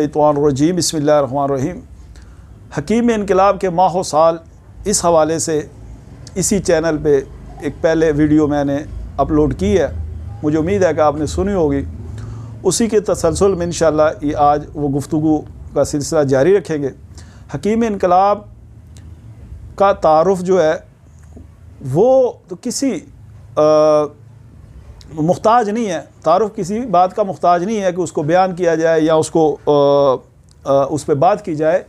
शैतानुर्रजीम बिस्मिल्लाहिर्रहमानिर्रहीम। हकीम इनकलाब के माह साल इस हवाले से इसी चैनल पे एक पहले वीडियो मैंने अपलोड की है, मुझे उम्मीद है कि आपने सुनी होगी। उसी के तसलसल में इंशाअल्लाह ये आज वो गुफ्तगू का सिलसिला जारी रखेंगे। हकीम इनकलाब का तारुफ़ जो है वो तो किसी मुख्ताज नहीं है, तारुफ़ किसी बात का मुख्ताज नहीं है कि उसको बयान किया जाए या उसको उस पर बात की जाए।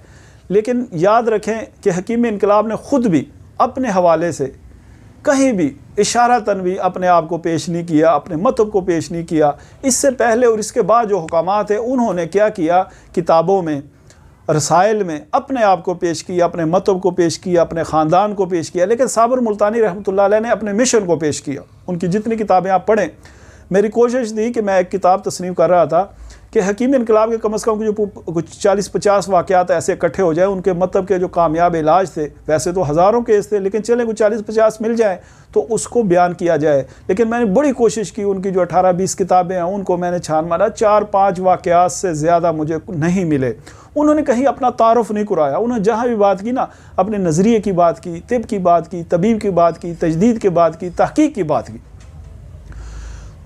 लेकिन याद रखें कि हकीम इनकलाब ने ख़ुद भी अपने हवाले से कहीं भी इशारतन भी अपने आप को पेश नहीं किया, अपने मतब को पेश नहीं किया। इससे पहले और इसके बाद जो हुकामात है उन्होंने क्या किया, किताबों में, रसाइल में अपने आप को पेश किया, अपने मतब को पेश किया, अपने ख़ानदान को पेश किया। लेकिन साबर मुल्तानी रहमतुल्लाह अलैह ने अपने मिशन को पेश किया। उनकी जितनी किताबें आप पढ़ें, मेरी कोशिश थी कि मैं एक किताब तस्नीफ़ कर रहा था कि हकीम इनकलाब के कम अज़ कम जो कुछ 40-50 वाक़यात ऐसे इकट्ठे हो जाए, उनके मतलब के जो कामयाब इलाज थे, वैसे तो हज़ारों केस थे लेकिन चले कुछ 40-50 मिल जाए तो उसको बयान किया जाए। लेकिन मैंने बड़ी कोशिश की, उनकी जो 18-20 किताबें हैं उनको मैंने छान मारा, 4-5 वाक़यात से ज़्यादा मुझे नहीं मिले। उन्होंने कहीं अपना तारुफ़ नहीं कराया। उन्होंने जहाँ भी बात की ना, अपने नज़रिए की बात की, तिब की बात की, तबीब की बात की, तजदीद की बात की, तहक़ीक़ की बात की।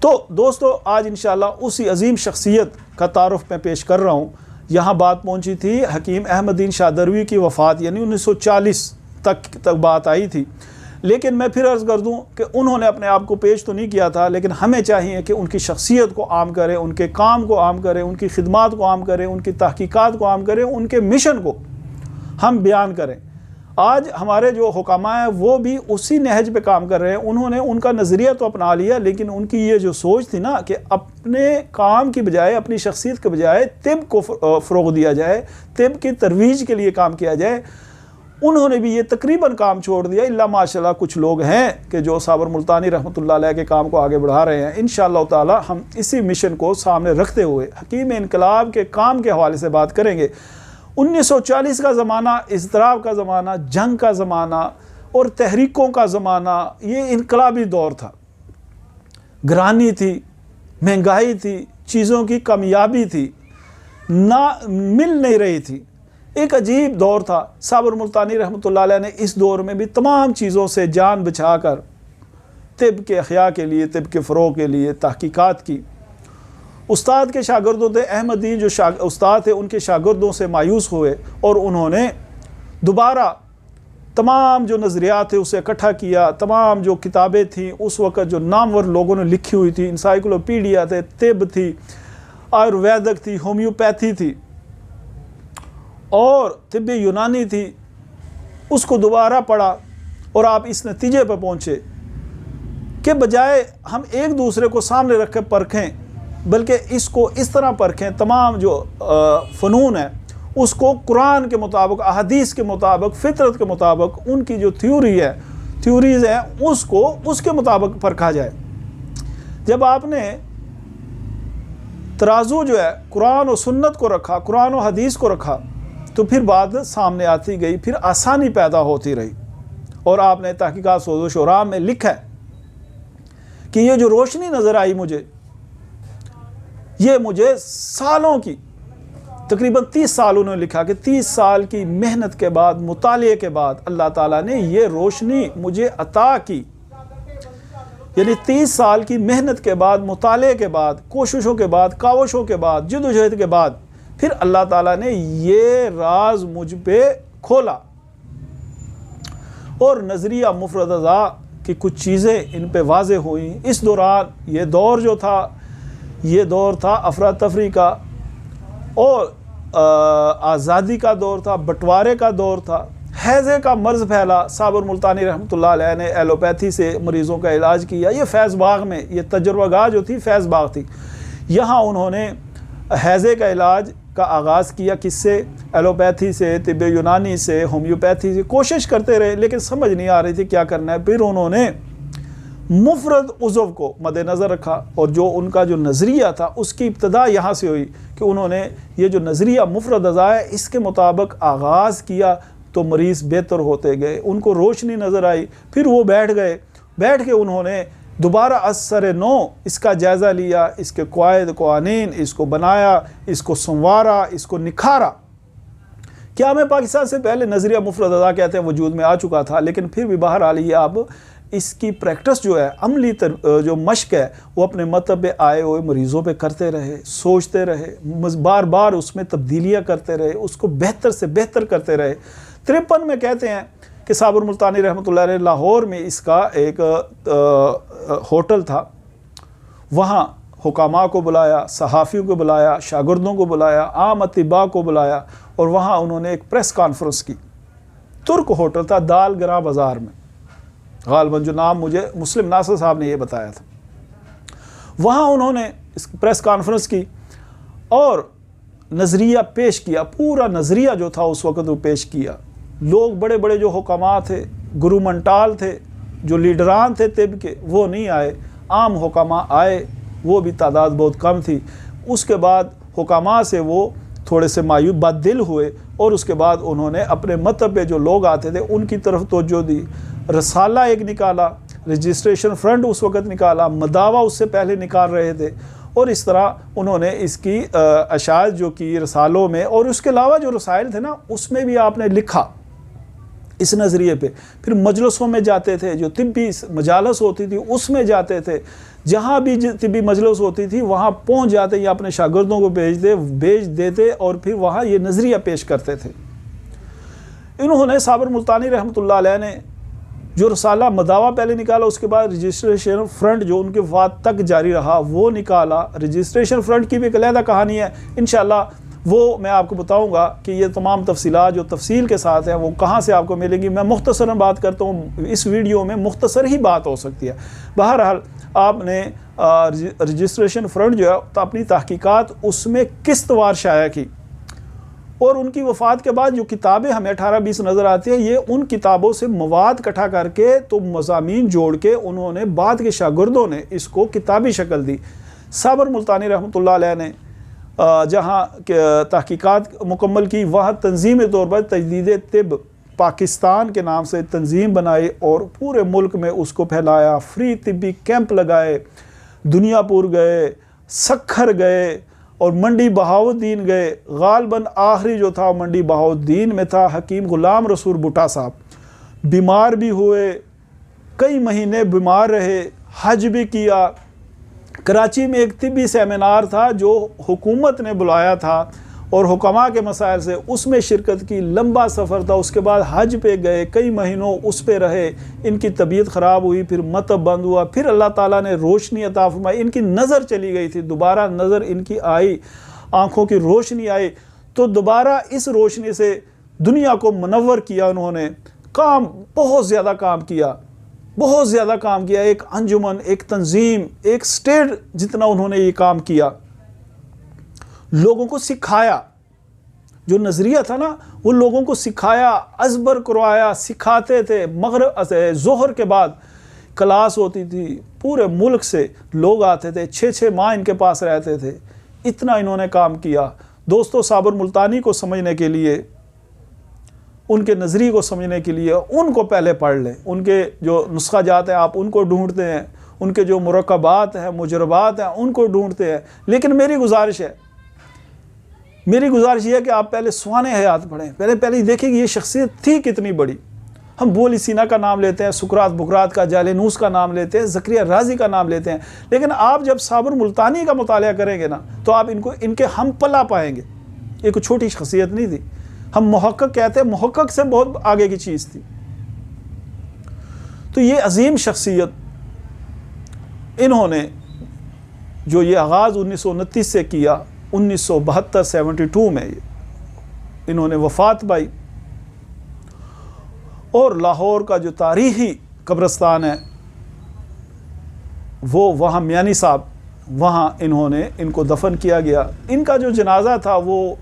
तो दोस्तों आज इंशाअल्लाह उसी अजीम शख्सियत का तारुफ़ मैं पेश कर रहा हूँ। यहाँ बात पहुँची थी हकीम अहमदीन शाहदरवी की वफ़ात, यानी 1940 तक बात आई थी। लेकिन मैं फिर अर्ज़ कर दूँ कि उन्होंने अपने आप को पेश तो नहीं किया था, लेकिन हमें चाहिए कि उनकी शख्सियत को आम करें, उनके काम को आम करें, उनकी खिदमात को आम करें, उनकी तहक़ीक़ात को आम करें, उनके मिशन को हम बयान करें। आज हमारे जो हुकामा हैं वो भी उसी नहज पे काम कर रहे हैं। उन्होंने उनका नज़रिया तो अपना लिया, लेकिन उनकी ये जो सोच थी ना कि अपने काम की बजाय, अपनी शख्सियत के बजाय तिब को फ़रोग़ दिया जाए, तिब की तरवीज के लिए काम किया जाए, उन्होंने भी ये तकरीबन काम छोड़ दिया। इल्ला माशाल्लाह कुछ लोग हैं कि जो साबर मुल्तानी रहमतुल्लाह अलैह के काम को आगे बढ़ा रहे हैं। इंशाअल्लाह ताला हम इसी मिशन को सामने रखते हुए हकीम इनकलाब के काम के हवाले से बात करेंगे। 1940 का ज़माना, इज़्तिराब का ज़माना, जंग का ज़माना और तहरीकों का ज़माना, ये इनकलाबी दौर था। गिरानी थी, महंगाई थी, चीज़ों की कमियाबी थी, ना मिल नहीं रही थी, एक अजीब दौर था। साबर मुल्तानी रहमतुल्लाह अलैह ने इस दौर में भी तमाम चीज़ों से जान बचा कर तिब के अहया के लिए, तिब के फ़रोग़ के लिए तहक़ीक़ात की। उस्ताद के शागिर्दों थे, अहमदीन जो उस्ताद थे उनके शागिर्दों से मायूस हुए और उन्होंने दोबारा तमाम जो नज़रियात थे उसे इकट्ठा किया। तमाम जो किताबें थीं उस वक़्त जो नामवर लोगों ने लिखी हुई थी, इंसाइक्लोपीडिया थे, तिब थी, आयुर्वेदिक थी, होम्योपैथी थी और तिब यूनानी थी, उसको दोबारा पढ़ा और आप इस नतीजे पर पहुँचे कि बजाय हम एक दूसरे को सामने रख कर परखें, बल्कि इसको इस तरह परखें, तमाम जो फ़नून है उसको कुरान के मुताबिक, अहादीस के मुताबिक, फ़ितरत के मुताबिक, उनकी जो थ्योरीज़ हैं उसको उसके मुताबिक परखा जाए। जब आपने तराजू जो है कुरान और सुन्नत को रखा, कुरान और हदीस को रखा, तो फिर बात सामने आती गई, फिर आसानी पैदा होती रही। और आपने तहक़ीक़ात सोज़ो शुरा में लिखा है कि ये जो रोशनी नज़र आई मुझे, ये मुझे सालों की, तकरीबन 30 साल उन्होंने लिखा कि 30 साल की मेहनत के बाद, मुताले के बाद अल्लाह ताला ने ये रोशनी मुझे अता की। यानी 30 साल की मेहनत के बाद, मुताले के बाद, कोशिशों के बाद, कावशों के बाद, जद्दोजहद के बाद फिर अल्लाह ताला ने ये राज मुझ पे खोला और नज़रिया मुफ़रदा की कुछ चीज़ें इन पे वाज़े हुई। इस दौरान ये दौर जो था, ये दौर था अफरा तफरी का और आज़ादी का दौर था, बंटवारे का दौर था। हैज़े का मर्ज़ फैला। साबर मुल्तानी रहमतुल्लाह अलैह ने एलोपैथी से मरीज़ों का इलाज किया। ये फैज़ बाग में, ये तजुर्बागाह जो थी फैज़ बाग थी, यहाँ उन्होंने हैज़े का इलाज का आगाज़ किया। किससे? एलोपैथी से, तिब यूनानी से, होम्योपैथी से। कोशिश करते रहे लेकिन समझ नहीं आ रही थी क्या करना है। फिर उन्होंने मुफरद उज़व को मद्देनज़र रखा और जो उनका जो नज़रिया था उसकी इब्तदा यहाँ से हुई कि उन्होंने ये जो नज़रिया मुफरद अज़ा है इसके मुताबिक आगाज़ किया तो मरीज़ बेहतर होते गए, उनको रोशनी नज़र आई। फिर वो बैठ गए, बैठ के उन्होंने दोबारा असर नो इसका जायज़ा लिया, इसके क़वाइद क़वानीन, इसको बनाया, इसको संवारा, इसको निखारा। क्या हमें पाकिस्तान से पहले नज़रिया मुफरद अदा कहते हैं वजूद में आ चुका था, लेकिन फिर भी बहरहाल ये अब इसकी प्रैक्टिस जो है, अमली जो मश्क है, वो अपने मतलब पे आए हुए मरीज़ों पे करते रहे, सोचते रहे, बार बार उसमें तब्दीलियाँ करते रहे, उसको बेहतर से बेहतर करते रहे। 53 में कहते हैं कि साबिर मुल्तानी रहमतुल्लाह अलैह लाहौर में इसका एक होटल था, वहाँ हुकामा को बुलाया, सहाफ़ियों को बुलाया, शागिर्दों को बुलाया, आम अतिबा को बुलाया, और वहाँ उन्होंने एक प्रेस कॉन्फ्रेंस की। तुर्क होटल था, दालगरा बाज़ार में, गालिबन जो नाम मुझे मुस्लिम नासर साहब ने ये बताया था। वहाँ उन्होंने इस प्रेस कॉन्फ्रेंस की और नज़रिया पेश किया, पूरा नज़रिया जो था उस वक़्त वो पेश किया। लोग बड़े बड़े जो हुकामा थे, गुरु मंटाल थे, जो लीडरान थे तिब के, वो नहीं आए। आम हुकामा आए, वो भी तादाद बहुत कम थी। उसके बाद हुकामा से वो थोड़े से मायूस बददिल हुए, और उसके बाद उन्होंने अपने मतलब पे जो लोग आते थे उनकी तरफ तवज्जो दी। रसाला एक निकाला, रजिस्ट्रेशन फ्रंट उस वक़्त निकाला, मदावा उससे पहले निकाल रहे थे, और इस तरह उन्होंने इसकी अशात जो की रसालों में, और उसके अलावा जो रसाइल थे ना उसमें भी आपने लिखा इस नज़रिए पे। फिर मजलसों में जाते थे, जो तिब्बी मजालस होती थी उसमें जाते थे, जहाँ भी तिब्बी मजलस होती थी वहाँ पहुँच जाते या अपने शागिर्दों को भेज देते, और फिर वहाँ ये नज़रिया पेश करते थे। इन्होंने साबिर मुल्तानी रहमतुल्लाह अलैह ने जो रसाला मदावा पहले निकाला, उसके बाद रजिस्ट्रेशन फ्रंट जो उनके वफ़ात तक जारी रहा वो निकाला। रजिस्ट्रेशन फ्रंट की भी एक अलहदा कहानी है, इंशाअल्लाह वो मैं आपको बताऊंगा कि ये तमाम तफसीलात जो तफसील के साथ हैं वो कहाँ से आपको मिलेगी। मैं मुख्तसरन बात करता हूँ, इस वीडियो में मुख्तसर ही बात हो सकती है। बहरहाल आपने रजिस्ट्रेशन फ्रंट जो है तो अपनी तहकीकात उसमें किस्तवार शाया की, और उनकी वफ़ात के बाद जो किताबें हमें 18-20 नज़र आती हैं, ये उन किताबों से मवाद इकट्ठा करके तो मज़ामीन जोड़ के उन्होंने बाद के शागिर्दों ने इसको किताबी शक्ल दी। साबिर मुल्तानी रहमतुल्लाह अलैह ने जहाँ तहकीकात मुकम्मल की, वहाँ तंजीम तौर पर तजदीद तिब पाकिस्तान के नाम से तंजीम बनाई और पूरे मुल्क में उसको फैलाया। फ्री तिब्बी कैंप लगाए, दुनियापुर गए, सखर गए, और मंडी बहाउद्दीन गए। गालिबन आखिरी जो था मंडी बहाउद्दीन में था, हकीम गुलाम रसूल भुट्टा साहब। बीमार भी हुए, कई महीने बीमार रहे, हज भी किया। कराची में एक तिब्बी सेमिनार था जो हुकूमत ने बुलाया था, और हुक्मा के मसाइल से उसमें शिरकत की। लंबा सफ़र था, उसके बाद हज पे गए, कई महीनों उस पे रहे। इनकी तबीयत ख़राब हुई, फिर मतब बंद हुआ, फिर अल्लाह ताला ने रोशनी अता फरमाई। इनकी नज़र चली गई थी, दोबारा नज़र इनकी आई, आँखों की रोशनी आई, तो दोबारा इस रोशनी से दुनिया को मुनव्वर किया उन्होंने। काम बहुत ज़्यादा काम किया, बहुत ज़्यादा काम किया। एक अंजुमन, एक तंजीम, एक स्टेट जितना उन्होंने ये काम किया, लोगों को सिखाया। जो नज़रिया था ना वो लोगों को सिखाया, अजबर करवाया, सिखाते थे। मगरिब ज़ोहर के बाद क्लास होती थी, पूरे मुल्क से लोग आते थे, 6-6 माह इनके पास रहते थे। इतना इन्होंने काम किया। दोस्तों, साबिर मुल्तानी को समझने के लिए, उनके नज़रिए को समझने के लिए उनको पहले पढ़ लें। उनके जो नुस्खा जात हैं आप उनको ढूंढते हैं, उनके जो मुरक्कबात हैं, मुजरबात हैं उनको ढूंढते हैं। लेकिन मेरी गुजारिश ये है कि आप पहले सुहाने हयात पढ़ें, पहले देखें कि ये शख्सियत थी कितनी बड़ी। हम बोली सीना का नाम लेते हैं, सुकरात बुकरात का, जालेनूस का नाम लेते हैं, ज़करिया राजी का नाम लेते हैं, लेकिन आप जब साबिर मुल्तानी का मुतालिया करेंगे ना तो आप इनके हम पला पाएंगे। ये कोई छोटी शख्सियत नहीं थी। हम मुहक्कक कहते हैं, मुहक्कक से बहुत आगे की चीज़ थी। तो ये अजीम शख्सियत, इन्होंने जो ये आगाज़ 1929 से किया, 1972 में इन्होंने वफ़ात पाई। और लाहौर का जो तारीख़ी कब्रिस्तान है वो वहाँ मियानी साहब, वहाँ इनको दफन किया गया। इनका जो जनाजा था वो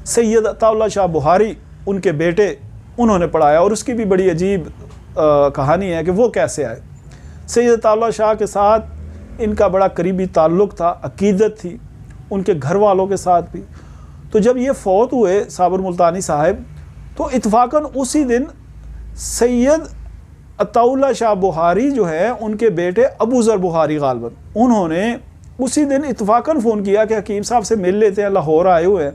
सैयद अताउल्लाह शाह बुहारी, उनके बेटे, उन्होंने पढ़ाया। और उसकी भी बड़ी अजीब कहानी है कि वो कैसे आए। सैयद अताउल्लाह शाह के साथ इनका बड़ा करीबी ताल्लुक़ था, अकीदत थी, उनके घर वालों के साथ भी। तो जब ये फ़ौत हुए साबिर मुल्तानी साहब, तो इत्फाकन उसी दिन सैयद अताउल्ला शाह बुहारी जो है उनके बेटे अबू ज़र बुहारी गालबन, उन्होंने उसी दिन इत्तफाकन फ़ोन किया कि हकीम साहब से मिल लेते हैं, लाहौर आए हुए हैं।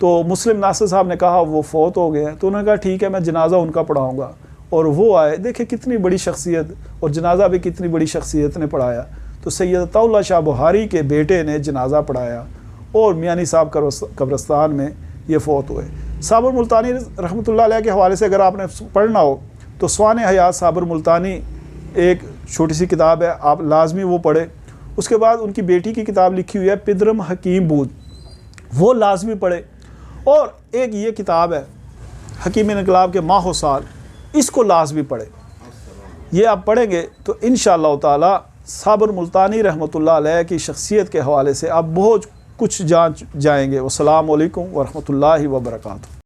तो मुस्लिम नासिर साहब ने कहा वो फ़ौत हो गए हैं। तो उन्होंने कहा ठीक है मैं जनाजा उनका पढ़ाऊँगा, और वो आए। देखिए कितनी बड़ी शख्सियत, और जनाजा भी कितनी बड़ी शख्सियत ने पढ़ाया। तो सैयद अताउल्ला शाह बुहारी के बेटे ने जनाजा पढ़ाया और मियानी साहब कब्रस्तान में ये फ़ौत हुए। साबर मुल्तानी रहमतुल्लाह अलैह के हवाले से अगर आपने पढ़ना हो तो स्वान हयात साबर मुल्तानी एक छोटी सी किताब है, आप लाजमी वो पढ़े। उसके बाद उनकी बेटी की किताब लिखी हुई है पिदरम हकीम बूद, वो लाजमी पढ़े। और एक ये किताब है हकीम इनकलाब के माह साल, इसको लाजमी पढ़े। ये आप पढ़ेंगे तो इंशाअल्लाह ताला साबर मुल्तानी रहमतुल्लाह अलैह की शख्सियत के हवाले से आप बहुत कुछ जान जाएंगे। वस्सलामु अलैकुम वरहमतुल्लाहि वबरकातुहू।